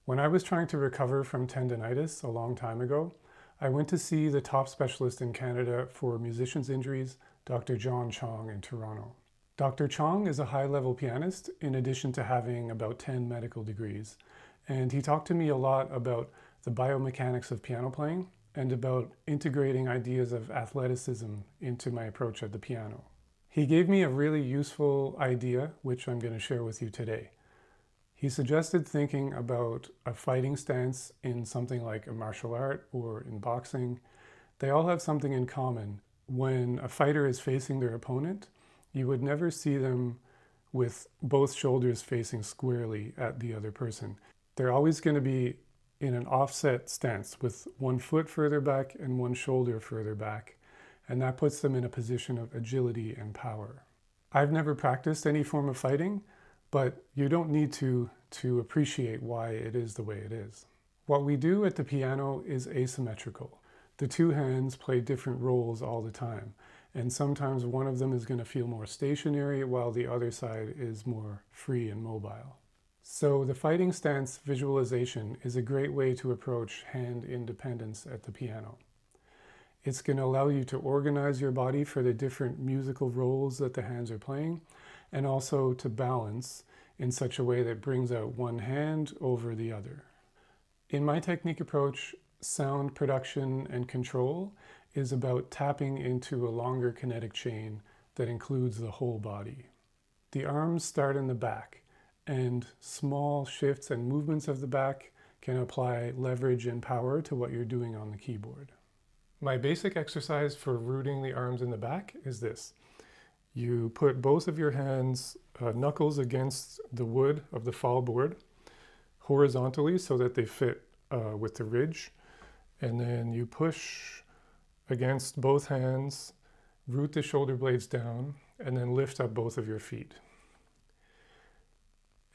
When I was trying to recover from tendinitis a long time ago, I went to see the top specialist in Canada for musicians' injuries, Dr. John Chong in Toronto. Dr. Chong is a high-level pianist in addition to having about 10 medical degrees, and he talked to me a lot about the biomechanics of piano playing and about integrating ideas of athleticism into my approach at the piano. He gave me a really useful idea, which I'm going to share with you today. He suggested thinking about a fighting stance in something like a martial art or in boxing. They all have something in common. When a fighter is facing their opponent, you would never see them with both shoulders facing squarely at the other person. They're always going to be in an offset stance with one foot further back and one shoulder further back, and that puts them in a position of agility and power. I've never practiced any form of fighting, but you don't need to appreciate why it is the way it is. What we do at the piano is asymmetrical. The two hands play different roles all the time, and sometimes one of them is going to feel more stationary while the other side is more free and mobile. So the fighting stance visualization is a great way to approach hand independence at the piano. It's going to allow you to organize your body for the different musical roles that the hands are playing, and also to balance in such a way that brings out one hand over the other. In my technique approach, sound production and control is about tapping into a longer kinetic chain that includes the whole body. The arms start in the back, and small shifts and movements of the back can apply leverage and power to what you're doing on the keyboard. My basic exercise for rooting the arms in the back is this. You put both of your hands, knuckles against the wood of the fallboard horizontally so that they fit with the ridge. And then you push against both hands, root the shoulder blades down, and then lift up both of your feet.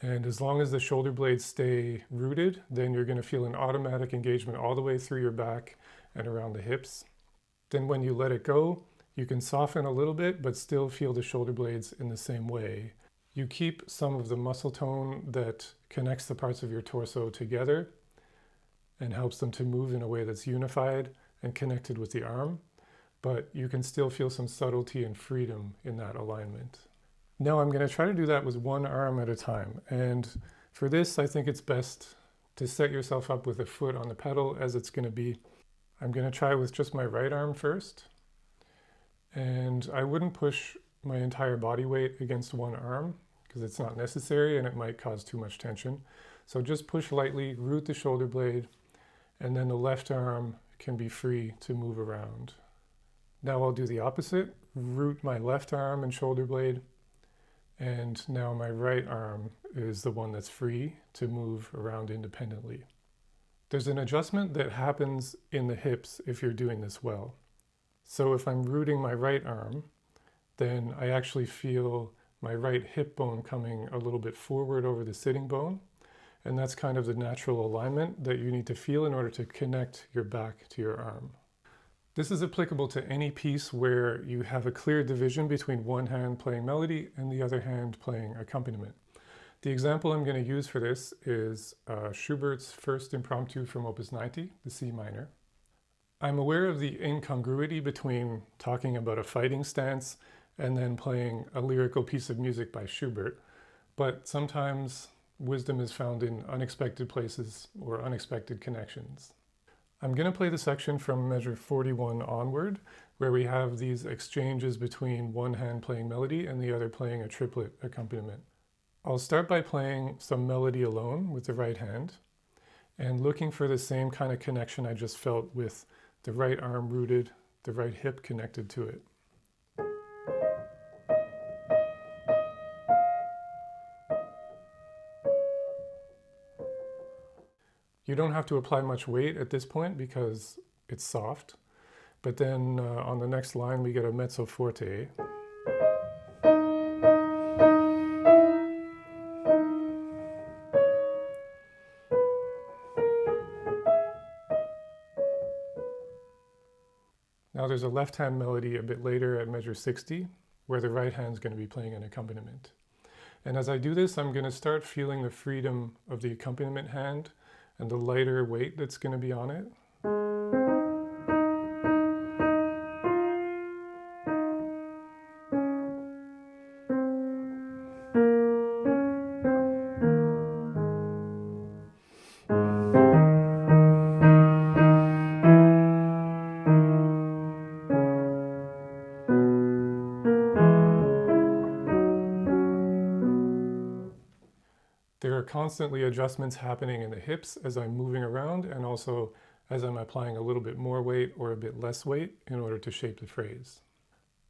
And as long as the shoulder blades stay rooted, then you're going to feel an automatic engagement all the way through your back and around the hips. Then when you let it go, you can soften a little bit, but still feel the shoulder blades in the same way. You keep some of the muscle tone that connects the parts of your torso together and helps them to move in a way that's unified and connected with the arm, but you can still feel some subtlety and freedom in that alignment. Now I'm going to try to do that with one arm at a time, and for this I think it's best to set yourself up with a foot on the pedal as it's going to be. I'm going to try with just my right arm first. And I wouldn't push my entire body weight against one arm because it's not necessary and it might cause too much tension. So just push lightly, root the shoulder blade, and then the left arm can be free to move around. Now I'll do the opposite, root my left arm and shoulder blade, and now my right arm is the one that's free to move around independently. There's an adjustment that happens in the hips if you're doing this well. So if I'm rooting my right arm, then I actually feel my right hip bone coming a little bit forward over the sitting bone. And that's kind of the natural alignment that you need to feel in order to connect your back to your arm. This is applicable to any piece where you have a clear division between one hand playing melody and the other hand playing accompaniment. The example I'm going to use for this is Schubert's First Impromptu from Opus 90, the C minor. I'm aware of the incongruity between talking about a fighting stance and then playing a lyrical piece of music by Schubert, but sometimes wisdom is found in unexpected places or unexpected connections. I'm going to play the section from measure 41 onward, where we have these exchanges between one hand playing melody and the other playing a triplet accompaniment. I'll start by playing some melody alone with the right hand and looking for the same kind of connection I just felt with the right arm rooted, the right hip connected to it. You don't have to apply much weight at this point because it's soft, but then on the next line we get a mezzo forte. Now there's a left-hand melody a bit later at measure 60, where the right hand's going to be playing an accompaniment. And as I do this, I'm going to start feeling the freedom of the accompaniment hand and the lighter weight that's going to be on it. There are constantly adjustments happening in the hips as I'm moving around, and also as I'm applying a little bit more weight or a bit less weight in order to shape the phrase.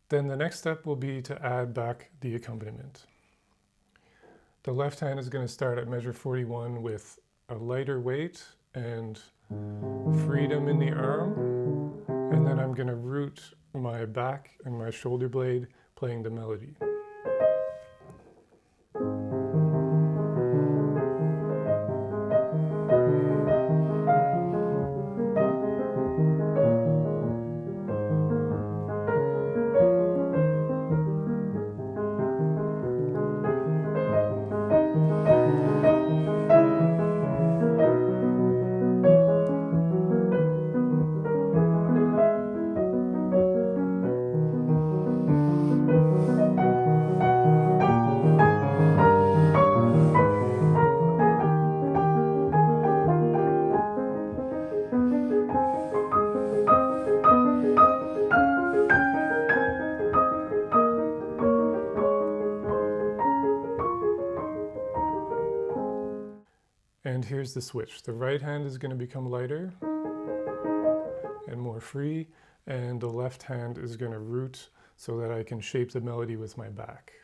Then the next step will be to add back the accompaniment. The left hand is going to start at measure 41 with a lighter weight and freedom in the arm, and then I'm going to root my back and my shoulder blade playing the melody. And here's the switch. The right hand is going to become lighter and more free, and the left hand is going to root so that I can shape the melody with my back.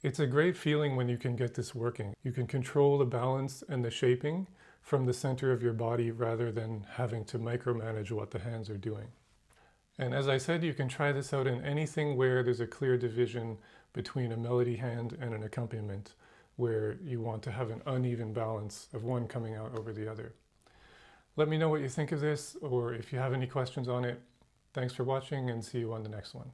It's a great feeling when you can get this working. You can control the balance and the shaping from the center of your body rather than having to micromanage what the hands are doing. And as I said, you can try this out in anything where there's a clear division between a melody hand and an accompaniment, where you want to have an uneven balance of one coming out over the other. Let me know what you think of this, or if you have any questions on it. Thanks for watching, and see you on the next one.